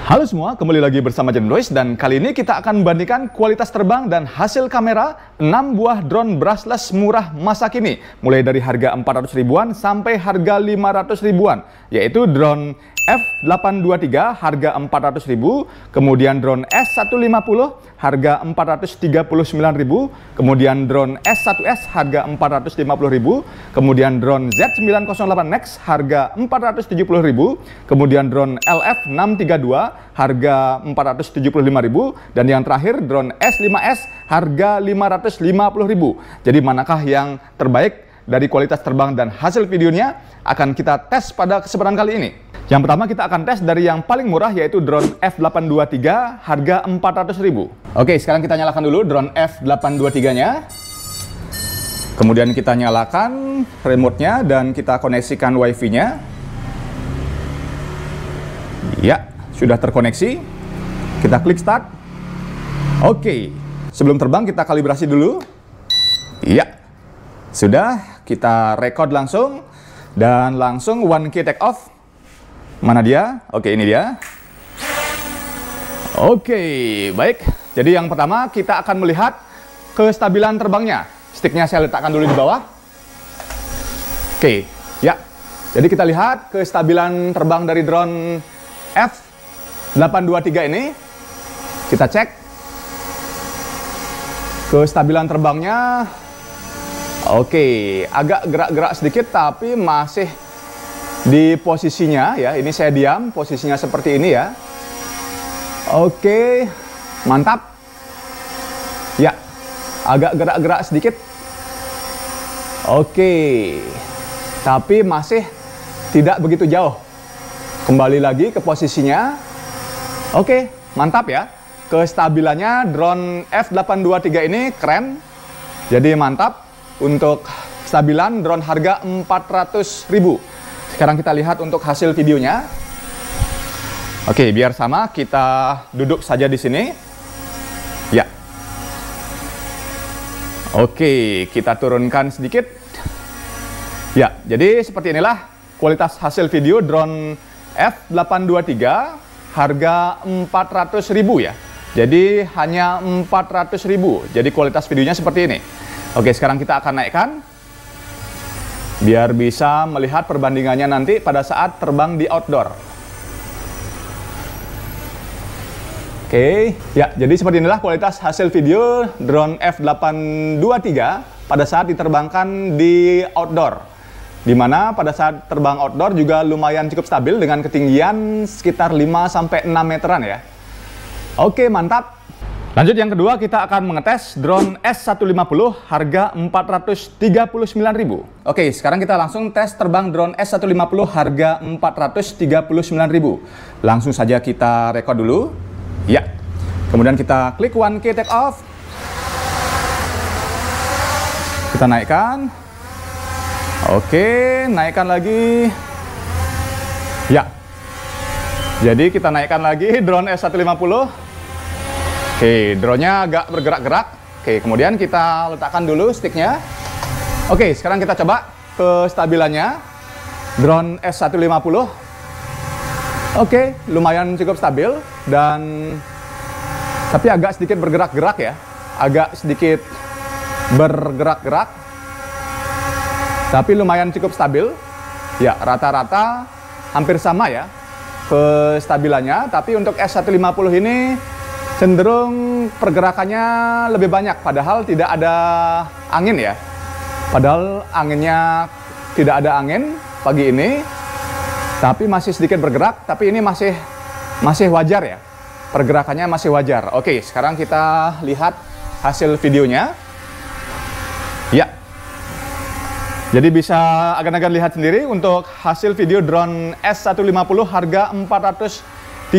Halo semua, kembali lagi bersama Jenrois dan kali ini kita akan membandingkan kualitas terbang dan hasil kamera 6 buah drone brushless murah masa kini, mulai dari harga 400 ribuan sampai harga 500 ribuan, yaitu drone F823 harga 400 ribu, kemudian drone S150 harga 439 ribu, kemudian drone S1S harga 450 ribu, kemudian drone Z908 Nex harga 470 ribu, kemudian drone LF632 harga 475 ribu, dan yang terakhir drone S5S harga 550 ribu. Jadi manakah yang terbaik dari kualitas terbang dan hasil videonya akan kita tes pada kesempatan kali ini. Yang pertama kita akan tes dari yang paling murah, yaitu drone F823 harga 400 ribu. Oke, sekarang kita nyalakan dulu drone F823 nya. Kemudian kita nyalakan remote-nya dan kita koneksikan wifi nya. Ya, sudah terkoneksi. Kita klik start. Oke, sebelum terbang kita kalibrasi dulu. Ya, sudah. Kita record langsung dan langsung 1K take off. Mana dia? Oke, ini dia. Oke, baik. Jadi yang pertama kita akan melihat kestabilan terbangnya. Sticknya saya letakkan dulu di bawah. Oke, ya. Jadi kita lihat kestabilan terbang dari drone F823 ini. Kita cek kestabilan terbangnya. Oke, agak gerak-gerak sedikit tapi masih di posisinya ya. Ini saya diam, posisinya seperti ini ya. Oke, mantap. Ya, agak gerak-gerak sedikit. Oke, tapi masih tidak begitu jauh. Kembali lagi ke posisinya. Oke, mantap ya. Kestabilannya drone F823 ini keren. Jadi mantap. Untuk kestabilan drone harga 400 ribu. Sekarang kita lihat untuk hasil videonya. Oke, biar sama kita duduk saja di sini. Ya. Oke, kita turunkan sedikit. Ya, jadi seperti inilah kualitas hasil video drone F823 harga 400 ribu ya. Jadi hanya 400 ribu. Jadi kualitas videonya seperti ini. Oke, sekarang kita akan naikkan biar bisa melihat perbandingannya nanti pada saat terbang di outdoor. Oke, ya, jadi seperti inilah kualitas hasil video drone F823 pada saat diterbangkan di outdoor. Dimana pada saat terbang outdoor juga lumayan cukup stabil dengan ketinggian sekitar 5-6 meteran ya. Oke, mantap. Lanjut yang kedua, kita akan mengetes drone S150 harga 439 ribu. Oke, sekarang kita langsung tes terbang drone S150 harga 439 ribu. Langsung saja kita record dulu. Ya. Kemudian kita klik 1K take off. Kita naikkan. Oke, naikkan lagi. Ya. Jadi kita naikkan lagi drone S150. Oke, drone-nya agak bergerak-gerak. Oke, kemudian kita letakkan dulu sticknya. Oke, sekarang kita coba kestabilannya drone S150. Oke, lumayan cukup stabil dan tapi agak sedikit bergerak-gerak ya. Agak sedikit bergerak-gerak. Tapi lumayan cukup stabil. Ya, rata-rata hampir sama ya kestabilannya, tapi untuk S150 ini cenderung pergerakannya lebih banyak, padahal tidak ada angin ya. Padahal anginnya tidak ada angin pagi ini, tapi masih sedikit bergerak, tapi ini masih wajar ya. Pergerakannya masih wajar. Oke, sekarang kita lihat hasil videonya. Ya. Jadi bisa agan-agan lihat sendiri untuk hasil video drone S150 harga 439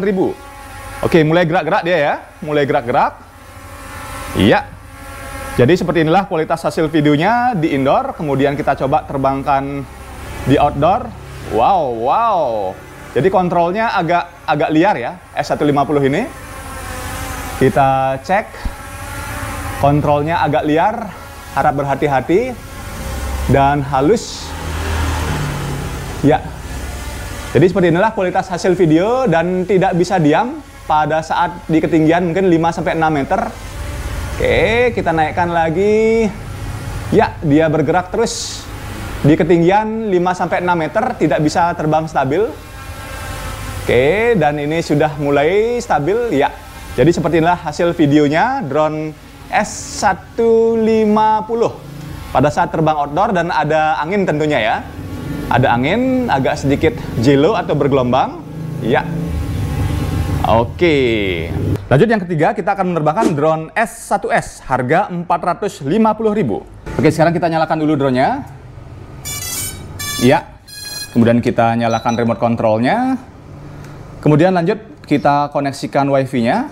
ribu. Oke, mulai gerak-gerak dia ya, mulai gerak-gerak. Iya. Jadi seperti inilah kualitas hasil videonya di indoor. Kemudian kita coba terbangkan di outdoor. Wow. Jadi kontrolnya agak liar ya, S150 ini. Kita cek. Kontrolnya agak liar, harap berhati-hati dan halus. Ya. Jadi seperti inilah kualitas hasil video dan tidak bisa diam pada saat di ketinggian mungkin 5-6 meter. Oke, kita naikkan lagi. Ya, dia bergerak terus di ketinggian 5-6 meter, tidak bisa terbang stabil. Oke, dan ini sudah mulai stabil. Ya, jadi seperti inilah hasil videonya drone S150 pada saat terbang outdoor dan ada angin tentunya ya. Ada angin, agak sedikit jelo atau bergelombang. Ya. Oke. Lanjut yang ketiga, kita akan menerbangkan drone S1S harga 450.000. Oke, sekarang kita nyalakan dulu drone-nya. Ya. Kemudian kita nyalakan remote control-nya. Kemudian lanjut kita koneksikan WiFi-nya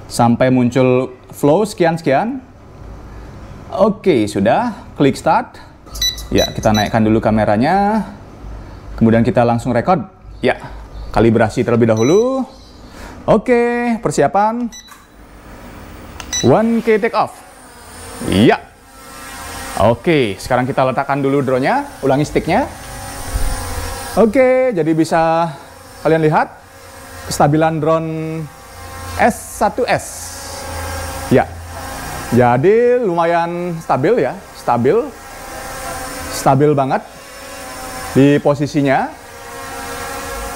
sampai muncul flow sekian-sekian. Oke, sudah. Klik start. Ya, kita naikkan dulu kameranya. Kemudian kita langsung record. Ya, kalibrasi terlebih dahulu. Oke, persiapan. 1K take off. Ya. Oke, sekarang kita letakkan dulu drone-nya. Ulangi sticknya. Oke, jadi bisa kalian lihat kestabilan drone S1S. Ya. Jadi lumayan stabil ya, stabil banget di posisinya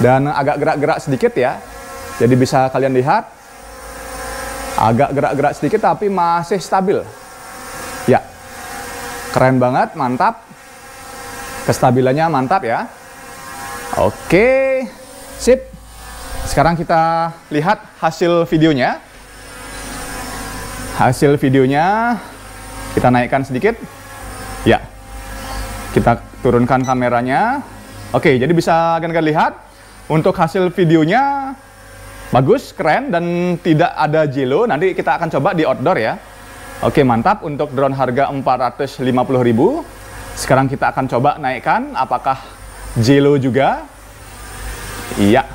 dan agak gerak-gerak sedikit ya. Jadi bisa kalian lihat agak gerak-gerak sedikit tapi masih stabil. Ya, keren banget, mantap. Kestabilannya mantap ya. Oke, sip. Sekarang kita lihat hasil videonya. Hasil videonya kita naikkan sedikit. Ya, kita turunkan kameranya. Oke, jadi bisa kalian lihat untuk hasil videonya bagus, keren, dan tidak ada jelo. Nanti kita akan coba di outdoor ya. Oke, mantap untuk drone harga 450.000. Sekarang kita akan coba naikkan, apakah jelo juga. Iya,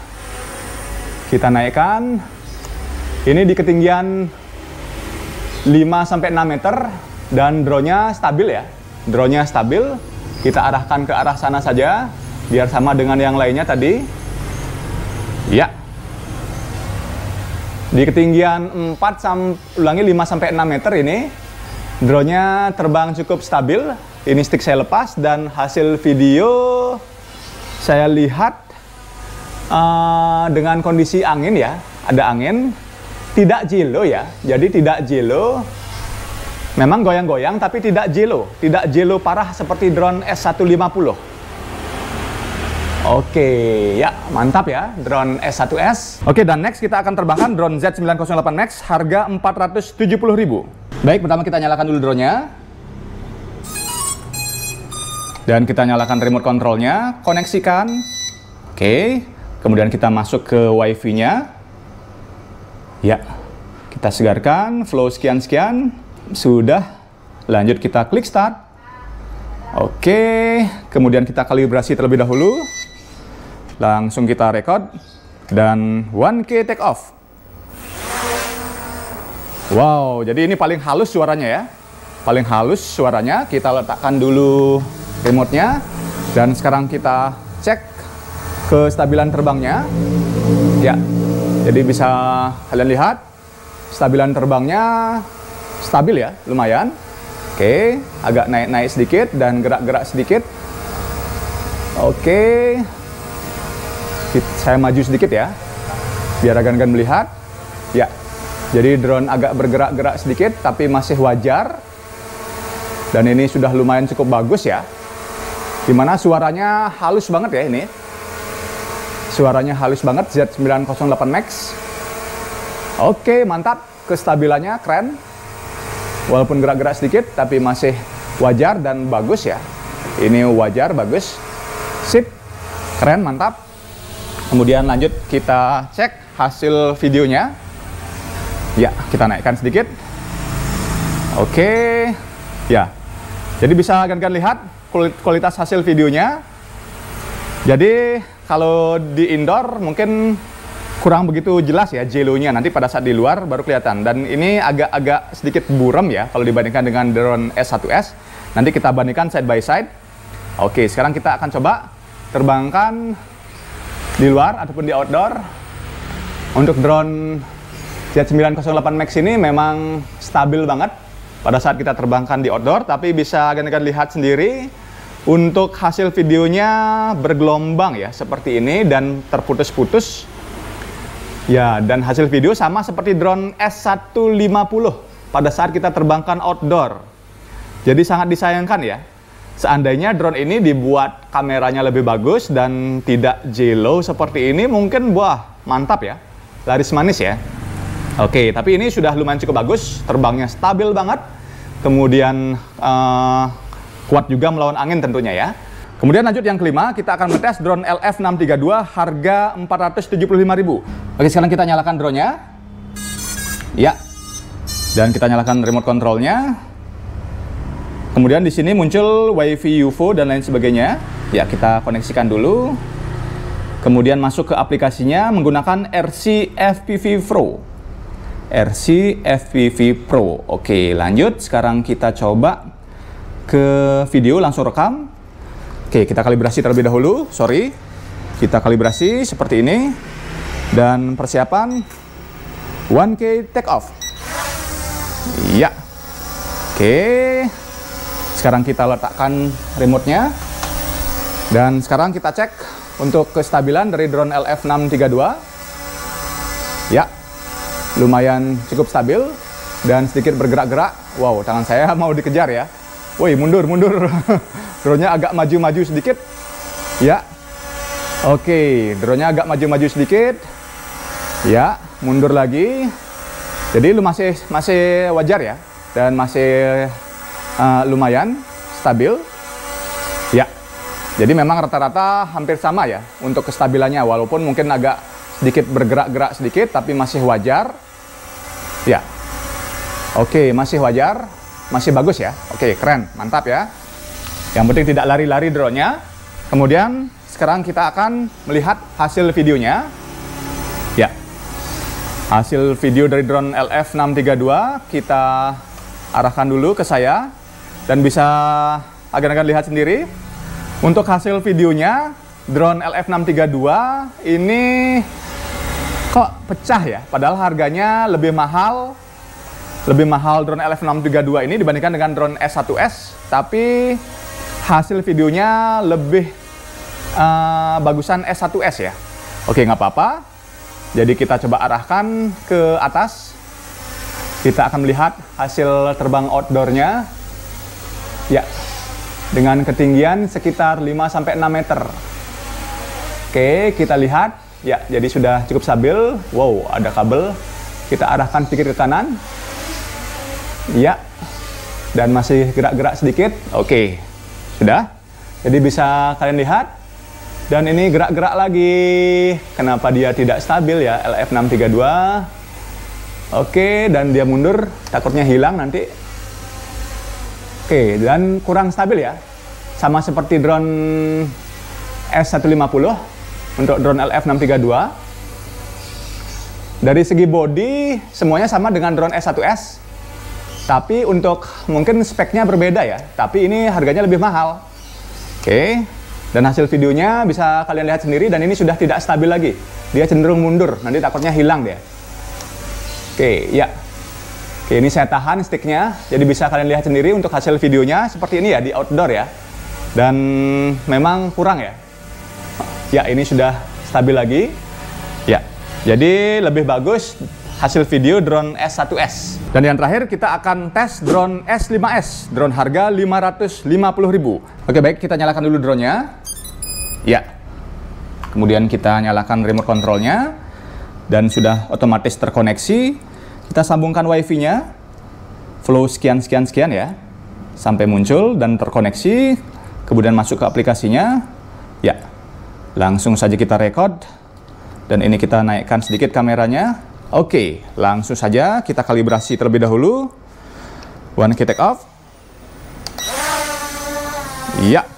kita naikkan. Ini di ketinggian 5-6 meter dan drone-nya stabil ya. Drone-nya stabil. Kita arahkan ke arah sana saja biar sama dengan yang lainnya tadi. Ya. Di ketinggian 5-6 meter ini drone-nya terbang cukup stabil. Ini stick saya lepas dan hasil video saya lihat dengan kondisi angin ya. Ada angin. Tidak jelo ya, jadi tidak jelo. Memang goyang-goyang tapi tidak jelo. Tidak jelo parah seperti drone S150. Oke, ya mantap ya drone S1S. Oke, dan next kita akan terbangkan drone Z908 Max harga 470.000. Baik, pertama kita nyalakan dulu drone-nya. Dan kita nyalakan remote control-nya, koneksikan. Oke, kemudian kita masuk ke WiFi-nya. Ya, kita segarkan, flow sekian-sekian, sudah, lanjut kita klik start. Oke, kemudian kita kalibrasi terlebih dahulu, langsung kita record, dan 1K take off. Wow, jadi ini paling halus suaranya ya, paling halus suaranya. Kita letakkan dulu remote-nya, dan sekarang kita cek kestabilan terbangnya. Ya. Jadi bisa kalian lihat stabilan terbangnya stabil ya, lumayan. Oke, agak naik-naik sedikit dan gerak-gerak sedikit. Oke, saya maju sedikit ya, biar rekan-rekan melihat. Ya, jadi drone agak bergerak-gerak sedikit, tapi masih wajar. Dan ini sudah lumayan cukup bagus ya. Dimana suaranya halus banget ya ini. Suaranya halus banget, Z908 Max. Oke, mantap. Kestabilannya keren. Walaupun gerak-gerak sedikit, tapi masih wajar dan bagus ya. Ini wajar, bagus. Sip. Keren, mantap. Kemudian lanjut kita cek hasil videonya. Ya, kita naikkan sedikit. Oke. Ya. Jadi bisa kalian lihat kualitas hasil videonya. Jadi kalau di indoor mungkin kurang begitu jelas ya jelonya, nanti pada saat di luar baru kelihatan. Dan ini agak-agak sedikit buram ya kalau dibandingkan dengan drone S1S. Nanti kita bandingkan side by side. Oke, sekarang kita akan coba terbangkan di luar ataupun di outdoor. Untuk drone Z908 Max ini memang stabil banget pada saat kita terbangkan di outdoor, tapi bisa agan-agan lihat sendiri untuk hasil videonya bergelombang ya, seperti ini dan terputus-putus. Ya, dan hasil video sama seperti drone S150 pada saat kita terbangkan outdoor. Jadi sangat disayangkan ya. Seandainya drone ini dibuat kameranya lebih bagus dan tidak JLO seperti ini, mungkin wah mantap ya, laris manis ya. Oke, tapi ini sudah lumayan cukup bagus, terbangnya stabil banget, kemudian kuat juga melawan angin tentunya ya. Kemudian lanjut yang kelima, kita akan mentes drone LF632 harga 475.000. Oke, sekarang kita nyalakan drone-nya. Ya. Dan kita nyalakan remote control-nya. Kemudian di sini muncul WiFi UFO dan lain sebagainya. Ya, kita koneksikan dulu. Kemudian masuk ke aplikasinya menggunakan RC FPV Pro. RC FPV Pro. Oke, lanjut. Sekarang kita coba ke video, langsung rekam. Oke, kita kalibrasi terlebih dahulu. Sorry. Kita kalibrasi seperti ini. Dan persiapan 1K take off. Ya. Oke. Sekarang kita letakkan remote-nya. Dan sekarang kita cek untuk kestabilan dari drone LF632. Ya. Lumayan cukup stabil dan sedikit bergerak-gerak. Wow, tangan saya mau dikejar ya. Woi, mundur. Drone-nya agak maju-maju sedikit. Ya. Oke, drone-nya agak maju-maju sedikit. Ya, mundur lagi. Jadi lu masih wajar ya, dan masih lumayan stabil. Ya. Jadi memang rata-rata hampir sama ya untuk kestabilannya, walaupun mungkin agak sedikit bergerak-gerak sedikit, tapi masih wajar. Ya. Oke, masih wajar, masih bagus ya. Oke, keren, mantap ya. Yang penting tidak lari-lari drone-nya. Kemudian sekarang kita akan melihat hasil videonya. Ya. Hasil video dari drone LF632 kita arahkan dulu ke saya dan bisa agan-agan lihat sendiri. Untuk hasil videonya, drone LF632 ini kok pecah ya, padahal harganya lebih mahal drone LF632 ini dibandingkan dengan drone S1S, tapi hasil videonya lebih bagusan S1S ya. Oke, nggak apa-apa. Jadi kita coba arahkan ke atas. Kita akan melihat hasil terbang outdoornya. Ya, dengan ketinggian sekitar 5-6 meter. Oke, kita lihat. Ya, jadi sudah cukup stabil. Wow, ada kabel. Kita arahkan sedikit ke kanan. Ya, dan masih gerak-gerak sedikit. Oke, sudah. Jadi bisa kalian lihat. Dan ini gerak-gerak lagi. Kenapa dia tidak stabil ya, LF632? Oke, dan dia mundur. Takutnya hilang nanti. Oke, dan kurang stabil ya. Sama seperti drone S150 untuk drone LF632. Dari segi body, semuanya sama dengan drone S1S. Tapi untuk mungkin speknya berbeda ya. Tapi ini harganya lebih mahal. Oke. Dan hasil videonya bisa kalian lihat sendiri, dan ini sudah tidak stabil lagi. Dia cenderung mundur, nanti takutnya hilang dia. Oke, ya. Oke, ini saya tahan sticknya, jadi bisa kalian lihat sendiri untuk hasil videonya seperti ini ya, di outdoor ya. Dan memang kurang ya. Ya, ini sudah stabil lagi. Ya, jadi lebih bagus hasil video drone S1S. Dan yang terakhir kita akan tes drone S5S, drone harga 550.000. Oke, baik, kita nyalakan dulu drone-nya. Ya. Kemudian kita nyalakan remote control-nya dan sudah otomatis terkoneksi. Kita sambungkan WiFi-nya. Flow sekian ya. Sampai muncul dan terkoneksi. Kemudian masuk ke aplikasinya. Ya. Langsung saja kita record. Dan ini kita naikkan sedikit kameranya. Oke, langsung saja kita kalibrasi terlebih dahulu. 1K take off. Ya.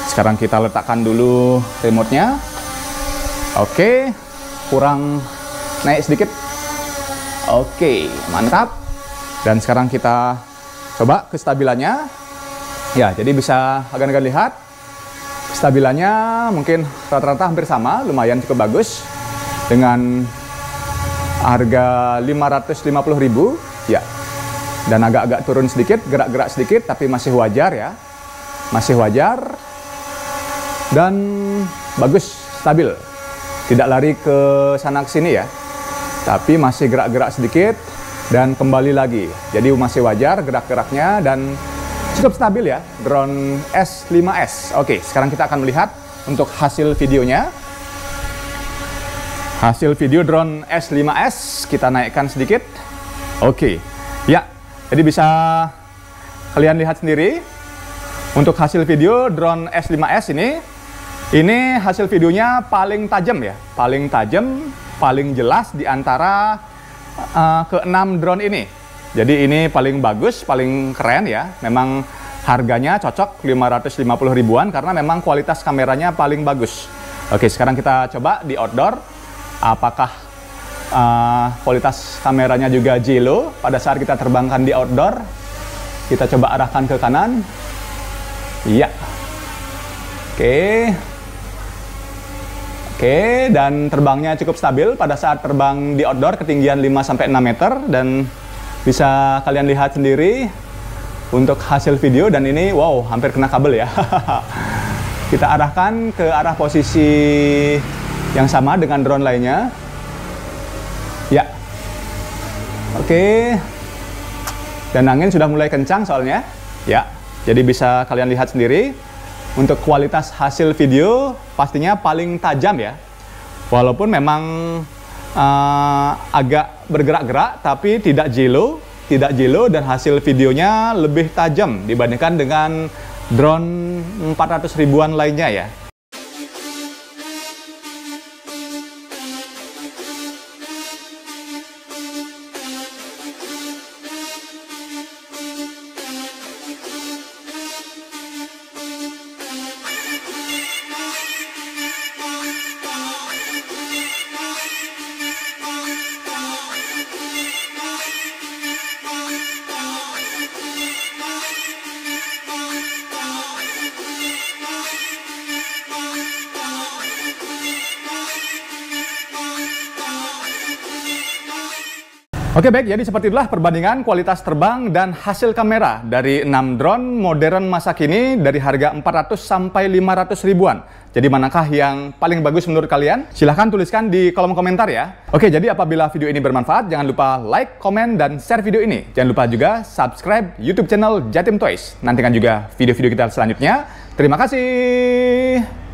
Sekarang kita letakkan dulu remote-nya. Oke, kurang naik sedikit. Oke, mantap. Dan sekarang kita coba kestabilannya. Ya, jadi bisa agan-agan lihat. Stabilannya mungkin rata-rata hampir sama, lumayan cukup bagus. Dengan harga 550.000 ya. Dan agak-agak turun sedikit, gerak-gerak sedikit, tapi masih wajar ya. Masih wajar. Dan bagus, stabil. Tidak lari ke sana ke sini ya. Tapi masih gerak-gerak sedikit dan kembali lagi. Jadi masih wajar gerak-geraknya dan cukup stabil ya, drone S5S. Oke, sekarang kita akan melihat untuk hasil videonya. Hasil video drone S5S kita naikkan sedikit. Oke, ya, jadi bisa kalian lihat sendiri. Untuk hasil video drone S5S ini hasil videonya paling tajam ya, paling tajam, paling jelas di antara ke-6 drone ini. Jadi ini paling bagus, paling keren ya. Memang harganya cocok 550 ribuan karena memang kualitas kameranya paling bagus. Oke, sekarang kita coba di outdoor. Apakah kualitas kameranya juga JLO pada saat kita terbangkan di outdoor? Kita coba arahkan ke kanan. Iya. Oke, dan terbangnya cukup stabil pada saat terbang di outdoor ketinggian 5-6 meter dan bisa kalian lihat sendiri untuk hasil video. Dan ini wow, hampir kena kabel ya. Kita arahkan ke arah posisi yang sama dengan drone lainnya. Ya. Oke. Dan angin sudah mulai kencang soalnya. Ya. Jadi bisa kalian lihat sendiri. Untuk kualitas hasil video pastinya paling tajam ya. Walaupun memang agak bergerak-gerak tapi tidak JLO dan hasil videonya lebih tajam dibandingkan dengan drone 400 ribuan lainnya ya. Oke baik, jadi seperti itulah perbandingan kualitas terbang dan hasil kamera dari 6 drone modern masa kini dari harga 400 sampai 500 ribuan. Jadi manakah yang paling bagus menurut kalian? Silahkan tuliskan di kolom komentar ya. Oke, jadi apabila video ini bermanfaat, jangan lupa like, komen, dan share video ini. Jangan lupa juga subscribe YouTube channel Jatim Toys. Nantikan juga video-video kita selanjutnya. Terima kasih.